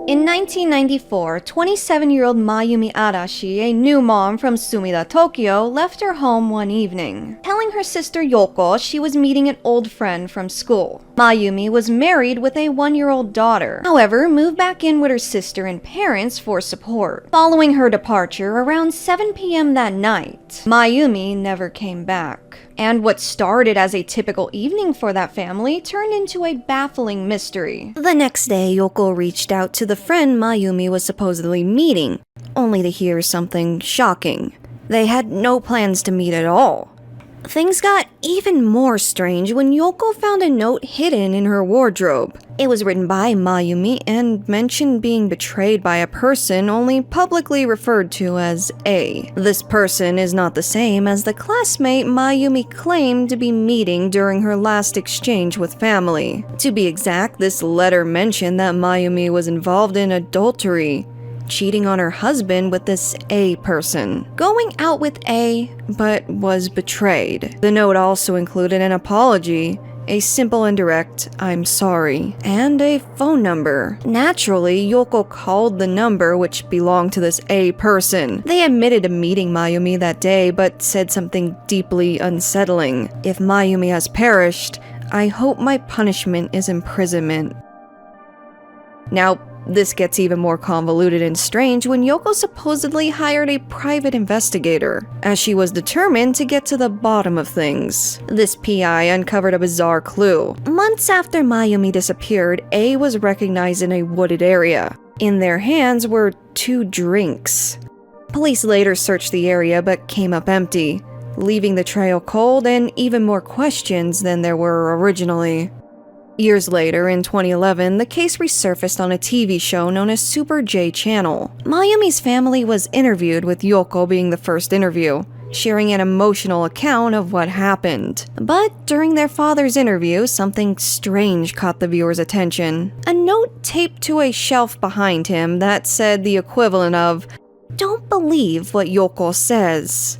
In 1994, 27-year-old Mayumi Arashi, a new mom from Sumida, Tokyo, left her home one evening, telling her sister Yoko she was meeting an old friend from school. Mayumi was married with a 1-year-old daughter, however, moved back in with her sister and parents for support. Following her departure around 7 p.m. that night, Mayumi never came back. And what started as a typical evening for that family turned into a baffling mystery. The next day, Yoko reached out to the friend Mayumi was supposedly meeting, only to hear something shocking. They had no plans to meet at all. Things got even more strange when Yoko found a note hidden in her wardrobe. It was written by Mayumi and mentioned being betrayed by a person only publicly referred to as A. This person is not the same as the classmate Mayumi claimed to be meeting during her last exchange with family. To be exact, this letter mentioned that Mayumi was involved in adultery, cheating on her husband with this A person, going out with A, but was betrayed. The note also included an apology, a simple and direct "I'm sorry," and a phone number. Naturally, Yoko called the number which belonged to this A person. They admitted to meeting Mayumi that day, but said something deeply unsettling. "If Mayumi has perished, I hope my punishment is imprisonment." Now, this gets even more convoluted and strange when Yoko supposedly hired a private investigator, as she was determined to get to the bottom of things. This PI uncovered a bizarre clue. Months after Mayumi disappeared, A was recognized in a wooded area. In their hands were 2 drinks. Police later searched the area but came up empty, leaving the trail cold and even more questions than there were originally. Years later, in 2011, the case resurfaced on a TV show known as Super J Channel. Mayumi's family was interviewed, with Yoko being the first interview, sharing an emotional account of what happened. But during their father's interview, something strange caught the viewer's attention. A note taped to a shelf behind him that said the equivalent of, "Don't believe what Yoko says."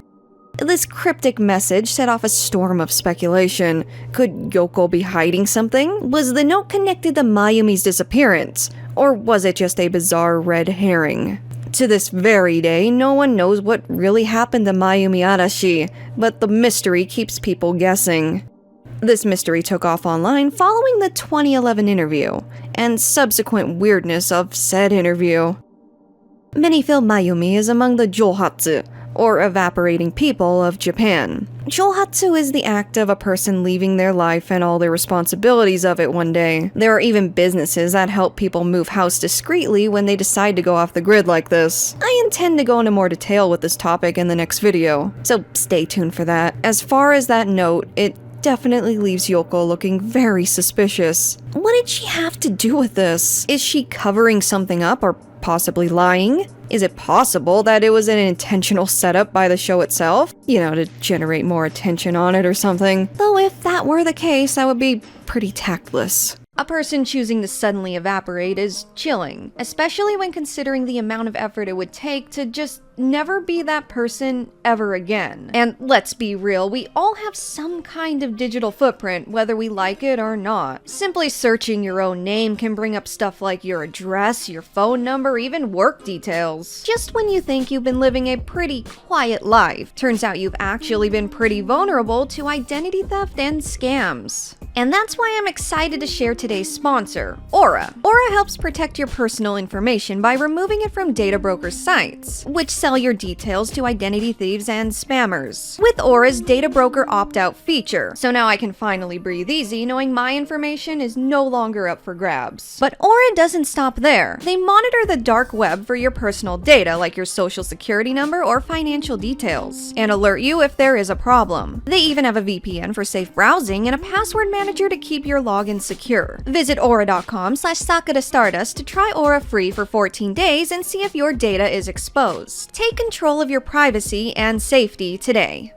This cryptic message set off a storm of speculation. Could Yoko be hiding something? Was the note connected to Mayumi's disappearance? Or was it just a bizarre red herring? To this very day, no one knows what really happened to Mayumi Arashi, but the mystery keeps people guessing. This mystery took off online following the 2011 interview, and subsequent weirdness of said interview. Many feel Mayumi is among the Johatsu, or evaporating people of Japan. Shoutouts is the act of a person leaving their life and all their responsibilities of it one day. There are even businesses that help people move house discreetly when they decide to go off the grid like this. I intend to go into more detail with this topic in the next video, so stay tuned for that. As far as that note, it definitely leaves Yoko looking very suspicious. What did she have to do with this? Is she covering something up or possibly lying? Is it possible that it was an intentional setup by the show itself? You know, to generate more attention on it or something. Though if that were the case, that would be pretty tactless. A person choosing to suddenly evaporate is chilling, especially when considering the amount of effort it would take to just never be that person ever again. And let's be real, we all have some kind of digital footprint, whether we like it or not. Simply searching your own name can bring up stuff like your address, your phone number, even work details. Just when you think you've been living a pretty quiet life, turns out you've actually been pretty vulnerable to identity theft and scams. And that's why I'm excited to share today's sponsor, Aura. Aura helps protect your personal information by removing it from data broker sites, which sell your details to identity thieves and spammers. With Aura's data broker opt-out feature, so now I can finally breathe easy knowing my information is no longer up for grabs. But Aura doesn't stop there. They monitor the dark web for your personal data like your social security number or financial details, and alert you if there is a problem. They even have a VPN for safe browsing and a password manager to keep your login secure. Visit aura.com/SakuraStardust to try Aura free for 14 days and see if your data is exposed. Take control of your privacy and safety today.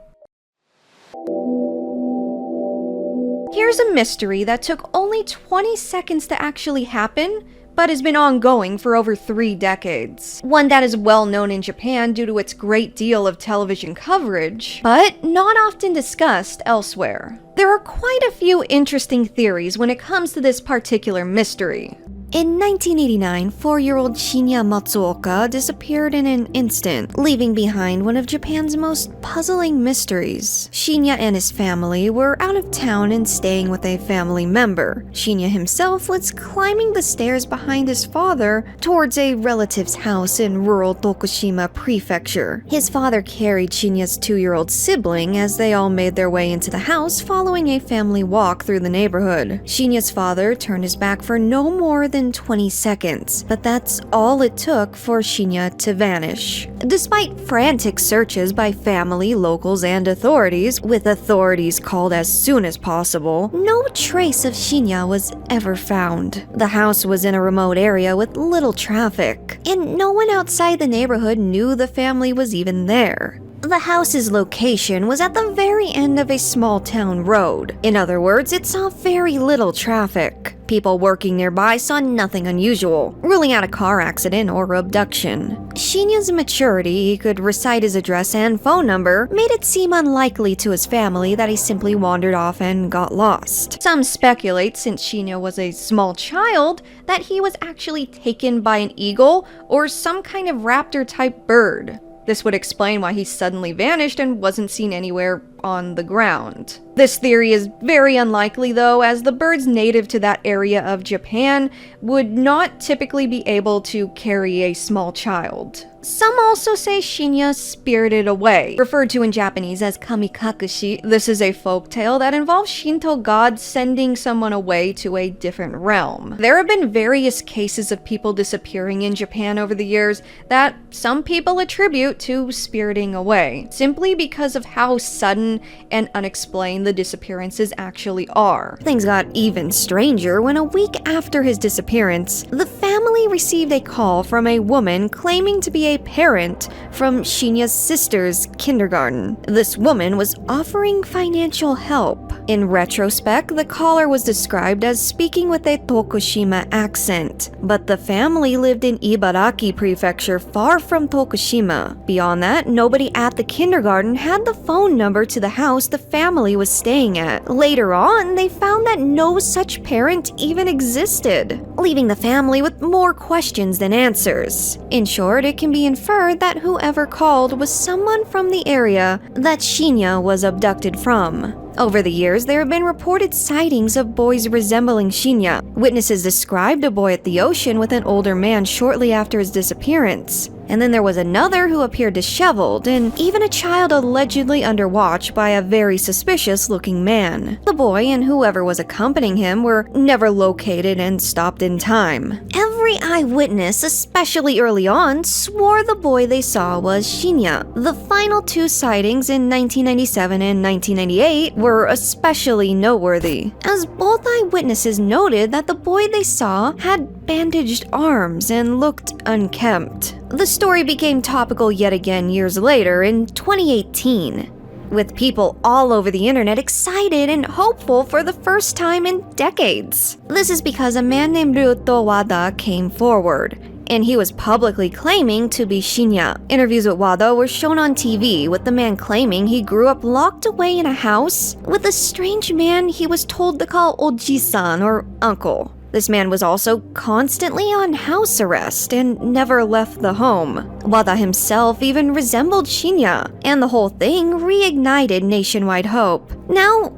Here's a mystery that took only 20 seconds to actually happen, but has been ongoing for over 3 decades. One that is well known in Japan due to its great deal of television coverage, but not often discussed elsewhere. There are quite a few interesting theories when it comes to this particular mystery. In 1989, 4-year-old Shinya Matsuoka disappeared in an instant, leaving behind one of Japan's most puzzling mysteries. Shinya and his family were out of town and staying with a family member. Shinya himself was climbing the stairs behind his father towards a relative's house in rural Tokushima Prefecture. His father carried Shinya's 2-year-old sibling as they all made their way into the house following a family walk through the neighborhood. Shinya's father turned his back for no more than 20 seconds, but that's all it took for Shinya to vanish. Despite frantic searches by family, locals, and authorities, with authorities called as soon as possible, no trace of Shinya was ever found. The house was in a remote area with little traffic, and no one outside the neighborhood knew the family was even there. The house's location was at the very end of a small town road. In other words, it saw very little traffic. People working nearby saw nothing unusual, ruling out a car accident or abduction. Shinya's maturity, he could recite his address and phone number, made it seem unlikely to his family that he simply wandered off and got lost. Some speculate, since Shinya was a small child, that he was actually taken by an eagle or some kind of raptor-type bird. This would explain why he suddenly vanished and wasn't seen anywhere on the ground. This theory is very unlikely though, as the birds native to that area of Japan would not typically be able to carry a small child. Some also say Shinya spirited away, referred to in Japanese as kamikakushi. This is a folktale that involves Shinto gods sending someone away to a different realm. There have been various cases of people disappearing in Japan over the years that some people attribute to spiriting away, simply because of how sudden and unexplained the disappearances actually are. Things got even stranger when a week after his disappearance, the family received a call from a woman claiming to be a parent from Shinya's sister's kindergarten. This woman was offering financial help. In retrospect, the caller was described as speaking with a Tokushima accent, but the family lived in Ibaraki Prefecture far from Tokushima. Beyond that, nobody at the kindergarten had the phone number to the house the family was staying at. Later on, they found that no such parent even existed, leaving the family with more questions than answers. In short, it can be inferred that whoever called was someone from the area that Shinya was abducted from. Over the years, there have been reported sightings of boys resembling Shinya. Witnesses described a boy at the ocean with an older man shortly after his disappearance. And then there was another who appeared disheveled, and even a child allegedly under watch by a very suspicious-looking man. The boy and whoever was accompanying him were never located and stopped in time. Every eyewitness, especially early on, swore the boy they saw was Shinya. The final two sightings in 1997 and 1998 were especially noteworthy, as both eyewitnesses noted that the boy they saw had bandaged arms and looked unkempt. The story became topical yet again years later in 2018, with people all over the internet excited and hopeful for the first time in decades. This is because a man named Ryuto Wada came forward, and he was publicly claiming to be Shinya. Interviews with Wada were shown on TV, with the man claiming he grew up locked away in a house with a strange man he was told to call Oji-san or uncle. This man was also constantly on house arrest and never left the home. Wada himself even resembled Shinya, and the whole thing reignited nationwide hope. Now,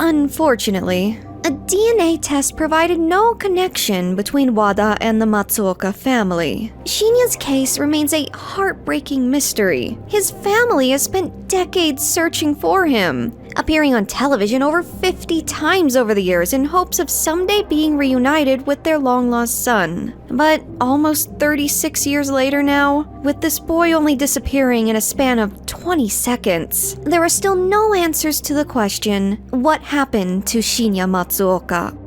unfortunately, a DNA test provided no connection between Wada and the Matsuoka family. Shinya's case remains a heartbreaking mystery. His family has spent decades searching for him, appearing on television over 50 times over the years in hopes of someday being reunited with their long-lost son. But almost 36 years later now, with this boy only disappearing in a span of 20 seconds, there are still no answers to the question, what happened to Shinya Matsuoka?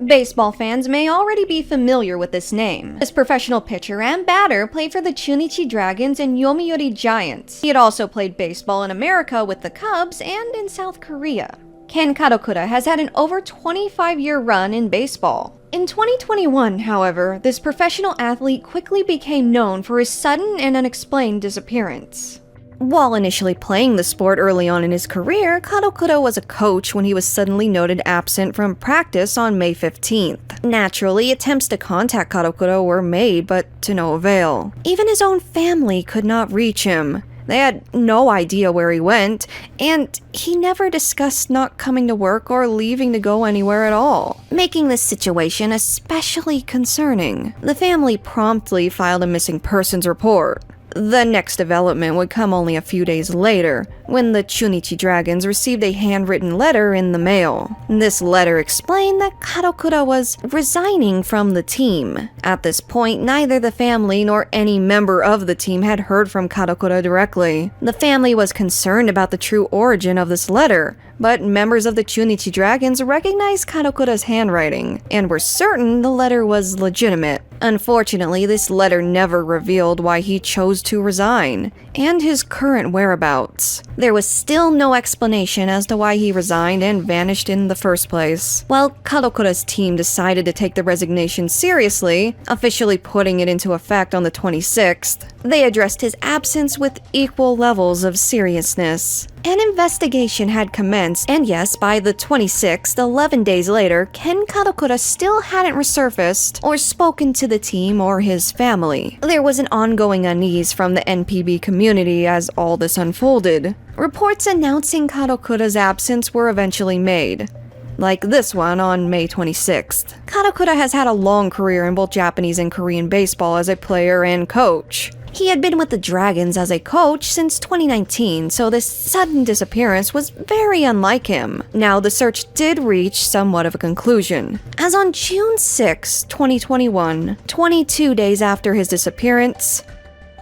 Baseball fans may already be familiar with this name. This professional pitcher and batter played for the Chunichi Dragons and Yomiuri Giants. He had also played baseball in America with the Cubs and in South Korea. Ken Kadokura has had an over 25-year run in baseball. In 2021, however, this professional athlete quickly became known for his sudden and unexplained disappearance. While initially playing the sport early on in his career, Kadokura was a coach when he was suddenly noted absent from practice on May 15th. Naturally, attempts to contact Kadokura were made, but to no avail. Even his own family could not reach him. They had no idea where he went, and he never discussed not coming to work or leaving to go anywhere at all, making this situation especially concerning. The family promptly filed a missing persons report. The next development would come only a few days later, when the Chunichi Dragons received a handwritten letter in the mail. This letter explained that Kadokura was resigning from the team. At this point, neither the family nor any member of the team had heard from Kadokura directly. The family was concerned about the true origin of this letter, but members of the Chunichi Dragons recognized Kadokura's handwriting and were certain the letter was legitimate. Unfortunately, this letter never revealed why he chose to resign, and his current whereabouts. There was still no explanation as to why he resigned and vanished in the first place. While Kadokura's team decided to take the resignation seriously, officially putting it into effect on the 26th, they addressed his absence with equal levels of seriousness. An investigation had commenced, and yes, by the 26th, 11 days later, Ken Kadokura still hadn't resurfaced or spoken to the team or his family. There was an ongoing unease from the NPB community as all this unfolded. Reports announcing Kadokura's absence were eventually made, like this one on May 26th. Kadokura has had a long career in both Japanese and Korean baseball as a player and coach. He had been with the Dragons as a coach since 2019, so this sudden disappearance was very unlike him. Now, the search did reach somewhat of a conclusion, as on June 6, 2021, 22 days after his disappearance,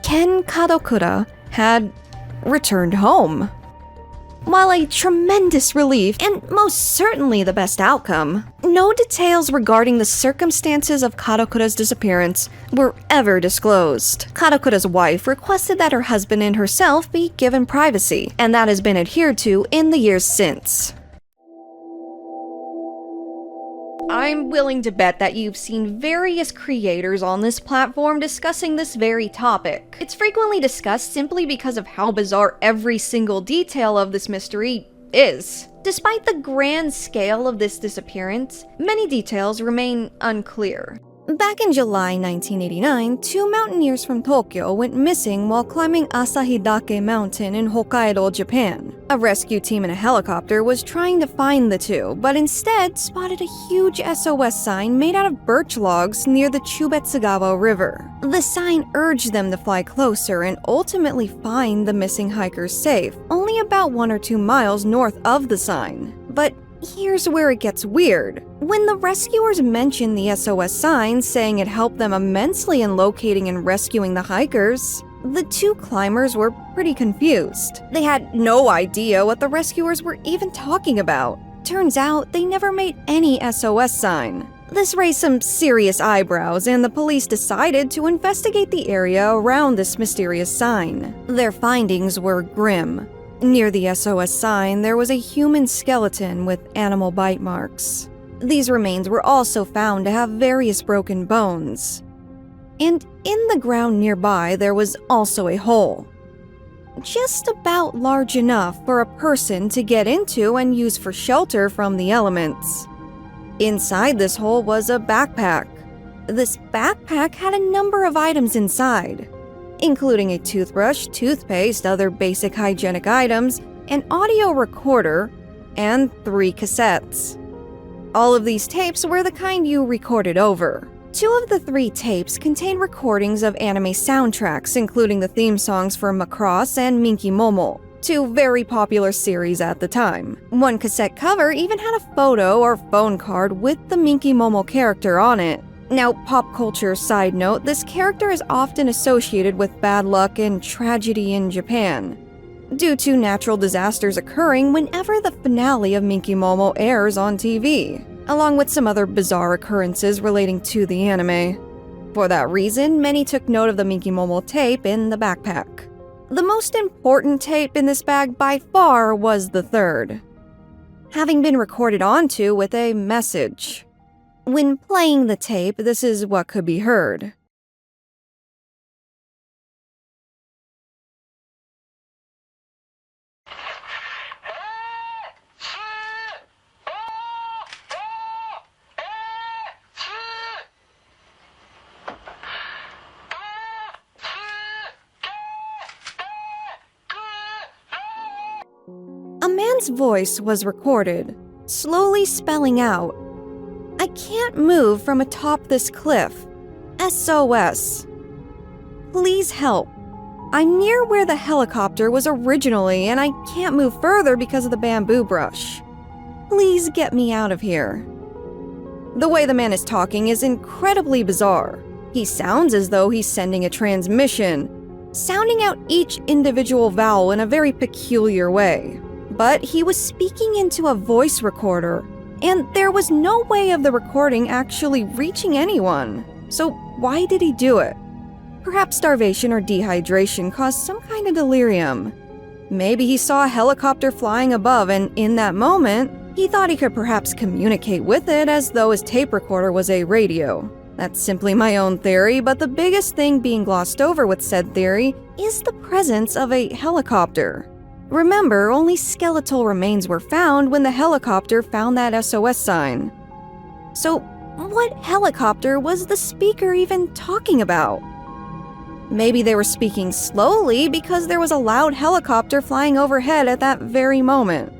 Ken Kadokura had returned home. While a tremendous relief, and most certainly the best outcome, no details regarding the circumstances of Kadokura's disappearance were ever disclosed. Kadokura's wife requested that her husband and herself be given privacy, and that has been adhered to in the years since. I'm willing to bet that you've seen various creators on this platform discussing this very topic. It's frequently discussed simply because of how bizarre every single detail of this mystery is. Despite the grand scale of this disappearance, many details remain unclear. Back in July 1989, two mountaineers from Tokyo went missing while climbing Asahidake Mountain in Hokkaido, Japan. A rescue team in a helicopter was trying to find the two, but instead spotted a huge SOS sign made out of birch logs near the Chubetsugawa River. The sign urged them to fly closer and ultimately find the missing hikers safe, only about 1 or 2 miles north of the sign. But here's where it gets weird. When the rescuers mentioned the SOS sign, saying it helped them immensely in locating and rescuing the hikers, the two climbers were pretty confused. They had no idea what the rescuers were even talking about. Turns out they never made any SOS sign. This raised some serious eyebrows, and the police decided to investigate the area around this mysterious sign. Their findings were grim. Near the SOS sign, there was a human skeleton with animal bite marks. These remains were also found to have various broken bones. And in the ground nearby, there was also a hole, just about large enough for a person to get into and use for shelter from the elements. Inside this hole was a backpack. This backpack had a number of items inside, including a toothbrush, toothpaste, other basic hygienic items, an audio recorder, and 3 cassettes. All of these tapes were the kind you recorded over. 2 of the 3 tapes contained recordings of anime soundtracks, including the theme songs for Macross and Minky Momo, 2 very popular series at the time. 1 cassette cover even had a photo or phone card with the Minky Momo character on it. Now, pop culture side note, this character is often associated with bad luck and tragedy in Japan, due to natural disasters occurring whenever the finale of Minky Momo airs on TV, along with some other bizarre occurrences relating to the anime. For that reason, many took note of the Minky Momo tape in the backpack. The most important tape in this bag by far was the 3rd, having been recorded onto with a message. When playing the tape, this is what could be heard. man's voice was recorded, slowly spelling out, "I can't move from atop this cliff. SOS. Please help. I'm near where the helicopter was originally and I can't move further because of the bamboo brush. Please get me out of here." The way the man is talking is incredibly bizarre. He sounds as though he's sending a transmission, sounding out each individual vowel in a very peculiar way. But he was speaking into a voice recorder, and there was no way of the recording actually reaching anyone. So why did he do it? Perhaps starvation or dehydration caused some kind of delirium. Maybe he saw a helicopter flying above and in that moment, he thought he could perhaps communicate with it as though his tape recorder was a radio. That's simply my own theory, but the biggest thing being glossed over with said theory is the presence of a helicopter. Remember, only skeletal remains were found when the helicopter found that SOS sign. So, what helicopter was the speaker even talking about? Maybe they were speaking slowly because there was a loud helicopter flying overhead at that very moment.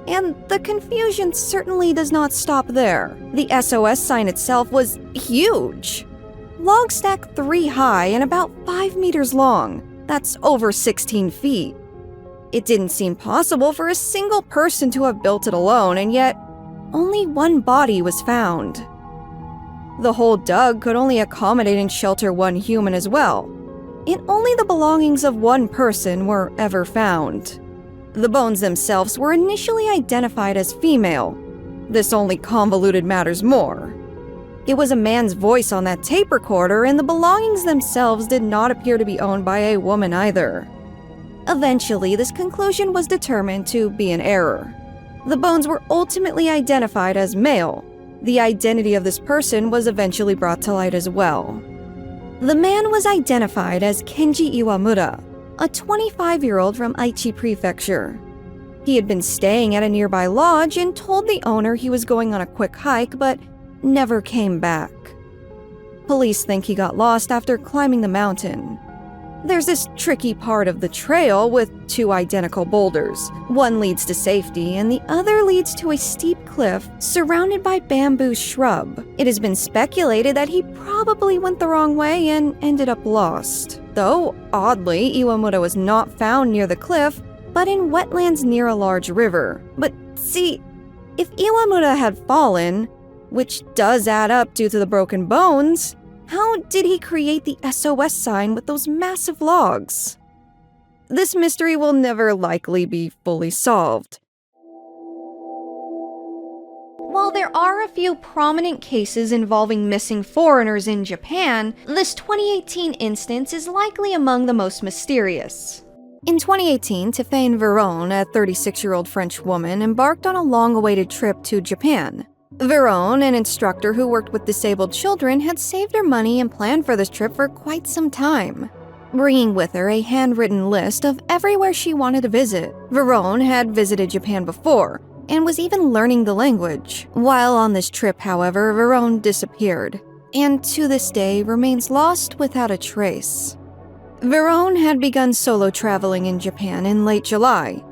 And the confusion certainly does not stop there. The SOS sign itself was huge. Log stack 3 high and about 5 meters long. That's over 16 feet. It didn't seem possible for a single person to have built it alone, and yet only one body was found. The whole dug could only accommodate and shelter one human as well, and only the belongings of one person were ever found. The bones themselves were initially identified as female. This only convoluted matters more. It was a man's voice on that tape recorder, and the belongings themselves did not appear to be owned by a woman either. Eventually, this conclusion was determined to be an error. The bones were ultimately identified as male. The identity of this person was eventually brought to light as well. The man was identified as Kenji Iwamura, a 25-year-old from Aichi Prefecture. He had been staying at a nearby lodge and told the owner he was going on a quick hike but never came back. Police think he got lost after climbing the mountain. There's this tricky part of the trail with 2 identical boulders. One leads to safety and the other leads to a steep cliff surrounded by bamboo shrub. It has been speculated that he probably went the wrong way and ended up lost. Though, oddly, Iwamura was not found near the cliff, but in wetlands near a large river. But see, if Iwamura had fallen, which does add up due to the broken bones, how did he create the SOS sign with those massive logs? This mystery will never likely be fully solved. While there are a few prominent cases involving missing foreigners in Japan, this 2018 instance is likely among the most mysterious. In 2018, Tiphaine Veron, a 36-year-old French woman, embarked on a long-awaited trip to Japan. Veron, an instructor who worked with disabled children, had saved her money and planned for this trip for quite some time, bringing with her a handwritten list of everywhere she wanted to visit. Veron had visited Japan before, and was even learning the language. While on this trip, however, Veron disappeared, and to this day remains lost without a trace. Veron had begun solo traveling in Japan in late July,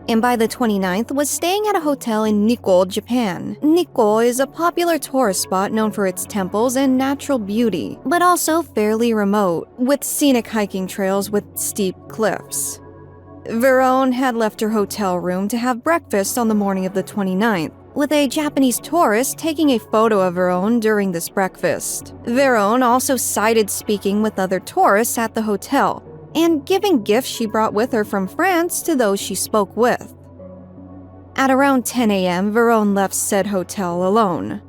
and by the 29th was staying at a hotel in Nikko, Japan. Nikko is a popular tourist spot known for its temples and natural beauty, but also fairly remote, with scenic hiking trails with steep cliffs. Veron had left her hotel room to have breakfast on the morning of the 29th, with a Japanese tourist taking a photo of Veron during this breakfast. Veron also cited speaking with other tourists at the hotel, and giving gifts she brought with her from France to those she spoke with. At around 10 a.m., Veron left said hotel alone.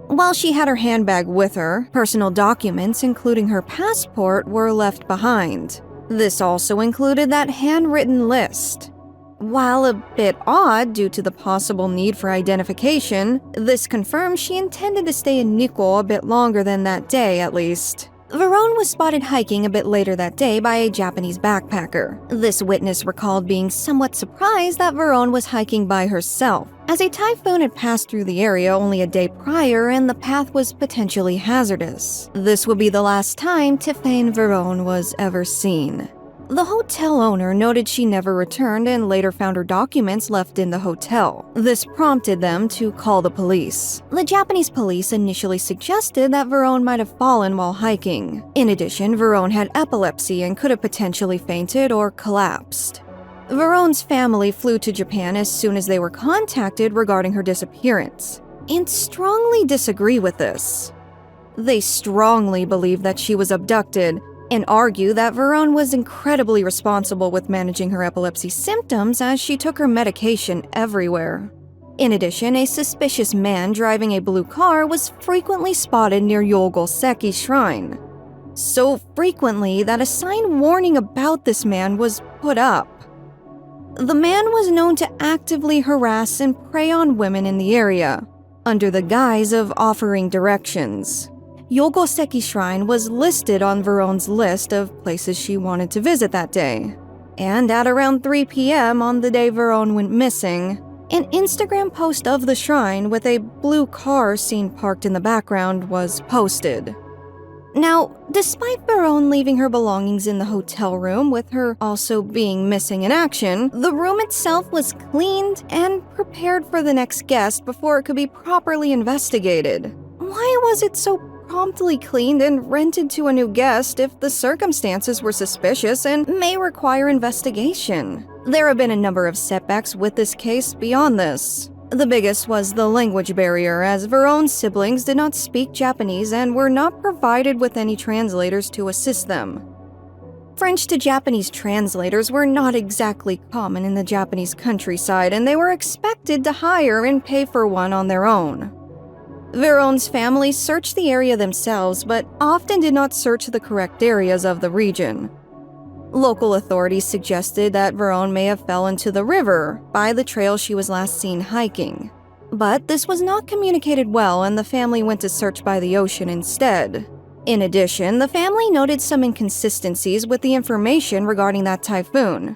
While she had her handbag with her, personal documents, including her passport, were left behind. This also included that handwritten list. While a bit odd due to the possible need for identification, this confirms she intended to stay in Nikko a bit longer than that day at least. Veron was spotted hiking a bit later that day by a Japanese backpacker. This witness recalled being somewhat surprised that Veron was hiking by herself, as a typhoon had passed through the area only a day prior and the path was potentially hazardous. This would be the last time Tiphaine Veron was ever seen. The hotel owner noted she never returned and later found her documents left in the hotel. This prompted them to call the police. The Japanese police initially suggested that Veron might have fallen while hiking. In addition, Veron had epilepsy and could have potentially fainted or collapsed. Veron's family flew to Japan as soon as they were contacted regarding her disappearance, and strongly disagree with this. They strongly believe that she was abducted and argue that Veron was incredibly responsible with managing her epilepsy symptoms as she took her medication everywhere. In addition, a suspicious man driving a blue car was frequently spotted near Yogoseki Shrine. So frequently that a sign warning about this man was put up. The man was known to actively harass and prey on women in the area, under the guise of offering directions. Yogoseki Shrine was listed on Veron's list of places she wanted to visit that day. And at around 3 p.m. on the day Veron went missing, an Instagram post of the shrine with a blue car seen parked in the background was posted. Now, despite Veron leaving her belongings in the hotel room with her also being missing in action, the room itself was cleaned and prepared for the next guest before it could be properly investigated. Why was it so promptly cleaned and rented to a new guest if the circumstances were suspicious and may require investigation? There have been a number of setbacks with this case beyond this. The biggest was the language barrier, as Veron's siblings did not speak Japanese and were not provided with any translators to assist them. French to Japanese translators were not exactly common in the Japanese countryside, and they were expected to hire and pay for one on their own. Veron's family searched the area themselves, but often did not search the correct areas of the region. Local authorities suggested that Veron may have fell into the river by the trail she was last seen hiking. But this was not communicated well, and the family went to search by the ocean instead. In addition, the family noted some inconsistencies with the information regarding that typhoon.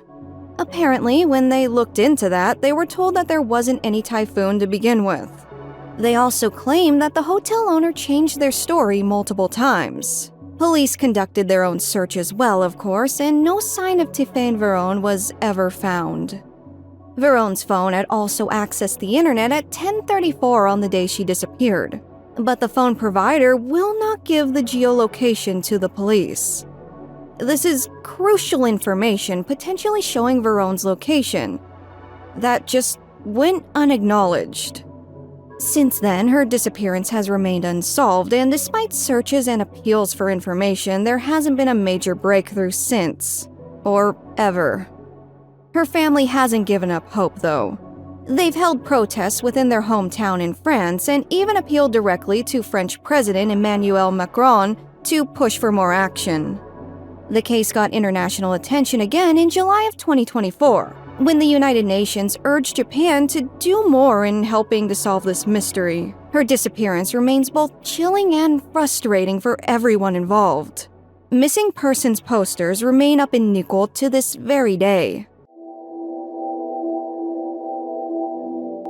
Apparently, when they looked into that, they were told that there wasn't any typhoon to begin with. They also claimed that the hotel owner changed their story multiple times. Police conducted their own search as well, of course, and no sign of Tiphaine Veron was ever found. Veron's phone had also accessed the internet at 10:34 on the day she disappeared, but the phone provider will not give the geolocation to the police. This is crucial information potentially showing Veron's location that just went unacknowledged. Since then, her disappearance has remained unsolved, and despite searches and appeals for information, there hasn't been a major breakthrough since. Or ever. Her family hasn't given up hope, though. They've held protests within their hometown in France and even appealed directly to French President Emmanuel Macron to push for more action. The case got international attention again in July of 2024. When the United Nations urged Japan to do more in helping to solve this mystery. Her disappearance remains both chilling and frustrating for everyone involved. Missing persons posters remain up in Nikko to this very day.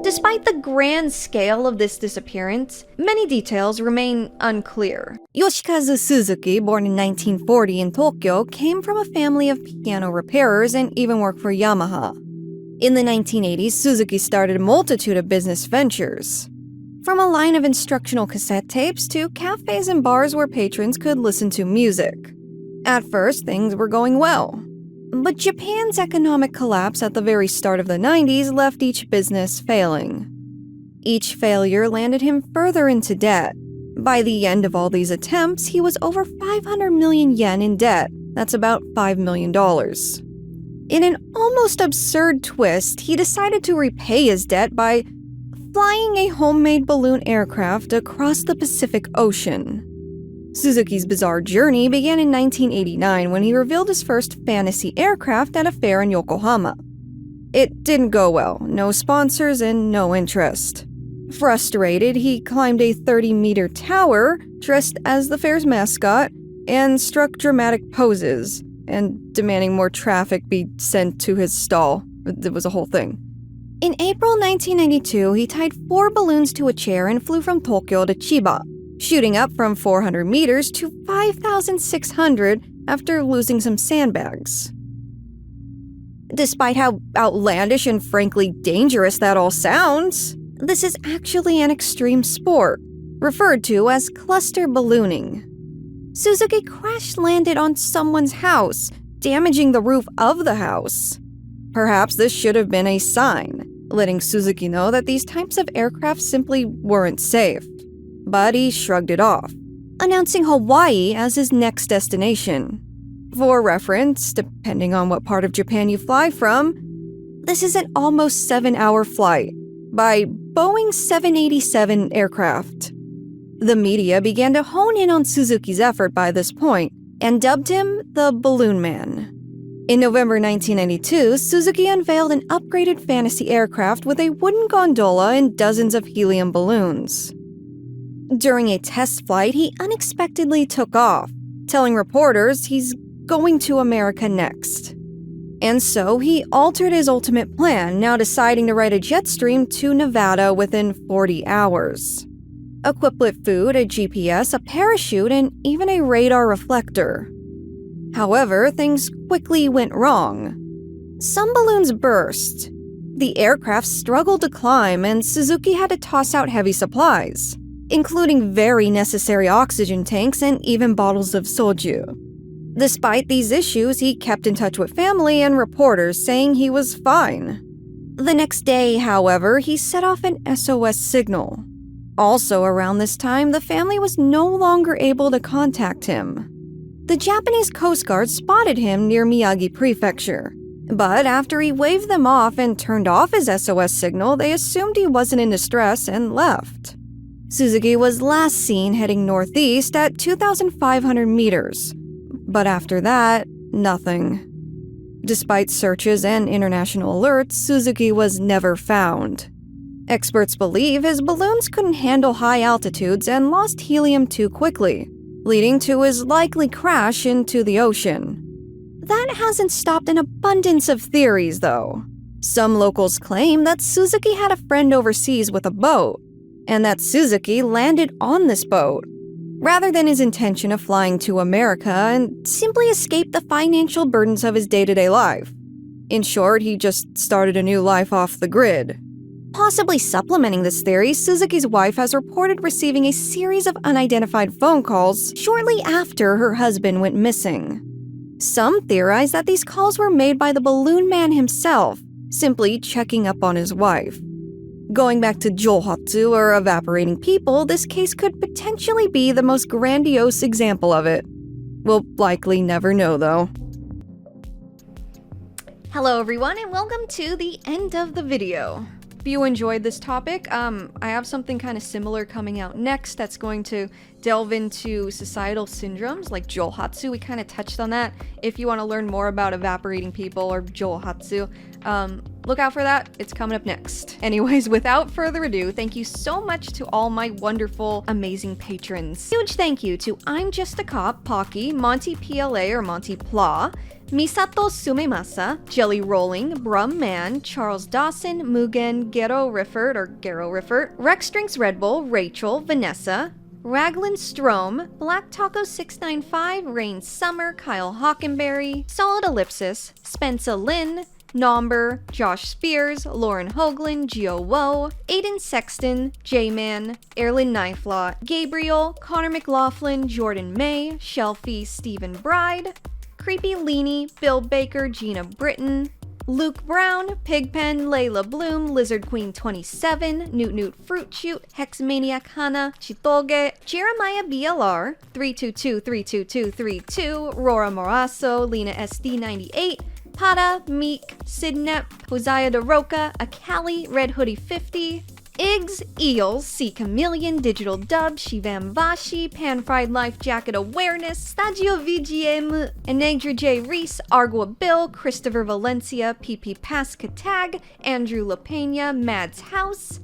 Despite the grand scale of this disappearance, many details remain unclear. Yoshikazu Suzuki, born in 1940 in Tokyo, came from a family of piano repairers and even worked for Yamaha. In the 1980s, Suzuki started a multitude of business ventures. From a line of instructional cassette tapes to cafes and bars where patrons could listen to music. At first, things were going well. But Japan's economic collapse at the very start of the 90s left each business failing. Each failure landed him further into debt. By the end of all these attempts, he was over 500 million yen in debt. That's about $5 million. In an almost absurd twist, he decided to repay his debt by flying a homemade balloon aircraft across the Pacific Ocean. Suzuki's bizarre journey began in 1989 when he revealed his first fantasy aircraft at a fair in Yokohama. It didn't go well, no sponsors and no interest. Frustrated, he climbed a 30-meter tower dressed as the fair's mascot and struck dramatic poses, and demanding more traffic be sent to his stall. It was a whole thing. In April 1992, he tied 4 balloons to a chair and flew from Tokyo to Chiba, shooting up from 400 meters to 5,600 after losing some sandbags. Despite how outlandish and frankly dangerous that all sounds, this is actually an extreme sport, referred to as cluster ballooning. Suzuki crash-landed on someone's house, damaging the roof of the house. Perhaps this should have been a sign, letting Suzuki know that these types of aircraft simply weren't safe. But he shrugged it off, announcing Hawaii as his next destination. For reference, depending on what part of Japan you fly from, this is an almost 7-hour flight by Boeing 787 aircraft. The media began to hone in on Suzuki's effort by this point and dubbed him the Balloon Man. In November 1992, Suzuki unveiled an upgraded fantasy aircraft with a wooden gondola and dozens of helium balloons. During a test flight, he unexpectedly took off, telling reporters he's going to America next. And so he altered his ultimate plan, now deciding to ride a jet stream to Nevada within 40 hours. Equipped with food, a GPS, a parachute, and even a radar reflector. However, things quickly went wrong. Some balloons burst. The aircraft struggled to climb, and Suzuki had to toss out heavy supplies, including very necessary oxygen tanks and even bottles of soju. Despite these issues, he kept in touch with family and reporters, saying he was fine. The next day, however, he set off an SOS signal. Also around this time, the family was no longer able to contact him. The Japanese Coast Guard spotted him near Miyagi Prefecture, but after he waved them off and turned off his SOS signal, they assumed he wasn't in distress and left. Suzuki was last seen heading northeast at 2,500 meters, but after that, nothing. Despite searches and international alerts, Suzuki was never found. Experts believe his balloons couldn't handle high altitudes and lost helium too quickly, leading to his likely crash into the ocean. That hasn't stopped an abundance of theories, though. Some locals claim that Suzuki had a friend overseas with a boat, and that Suzuki landed on this boat, rather than his intention of flying to America and simply escape the financial burdens of his day-to-day life. In short, he just started a new life off the grid. Possibly supplementing this theory, Suzuki's wife has reported receiving a series of unidentified phone calls shortly after her husband went missing. Some theorize that these calls were made by the Balloon Man himself, simply checking up on his wife. Going back to Johatsu, or evaporating people, this case could potentially be the most grandiose example of it. We'll likely never know, though. Hello everyone, and welcome to the end of the video. If you enjoyed this topic, I have something kind of similar coming out next that's going to delve into societal syndromes like Johatsu. We kind of touched on that. If you want to learn more about evaporating people or Johatsu, look out for that. It's coming up next. Anyways, without further ado, thank you so much to all my wonderful, amazing patrons. Huge thank you to I'm Just a Cop, Pocky, Monty PLA or Monty Pla, Misato Sumemasa, Jelly Rolling, Brum Man, Charles Dawson, Mugen, Gero Riffert, Rex Drinks Red Bull, Rachel, Vanessa, Raglan Strom, Black Taco 695, Rain Summer, Kyle Hockenberry, Solid Ellipsis, Spencer Lynn, Nomber, Josh Spears, Lauren Hoagland, Gio Woe, Aiden Sexton, J-Man, Erlyn Knifelaw, Gabriel, Connor McLaughlin, Jordan May, Shelfie, Stephen Bride, Creepy Leanie, Bill Baker, Gina Britton, Luke Brown, Pigpen, Layla Bloom, Lizard Queen 27, Newt Newt Fruit Shoot, Hexmaniac Hana, Chitoge, Jeremiah BLR, 322-32232, Rora Morasso, Lena SD98, Pada, Meek, Sidnep, Hosea DeRoca, Akali, Red Hoodie 50, Iggs, Eels, C Chameleon, Digital Dub, Shivam Vashi, Pan Fried Life Jacket Awareness, Stagio VGM, Enegra J. Reese, Argua Bill, Christopher Valencia, PP Pasca Tag, Andrew LaPena, Mads House,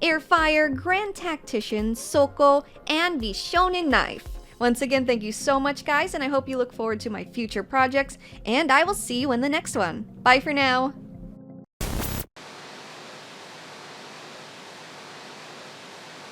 Airfire, Grand Tactician, Soko, and the Shonen Knife. Once again, thank you so much, guys, and I hope you look forward to my future projects, and I will see you in the next one. Bye for now!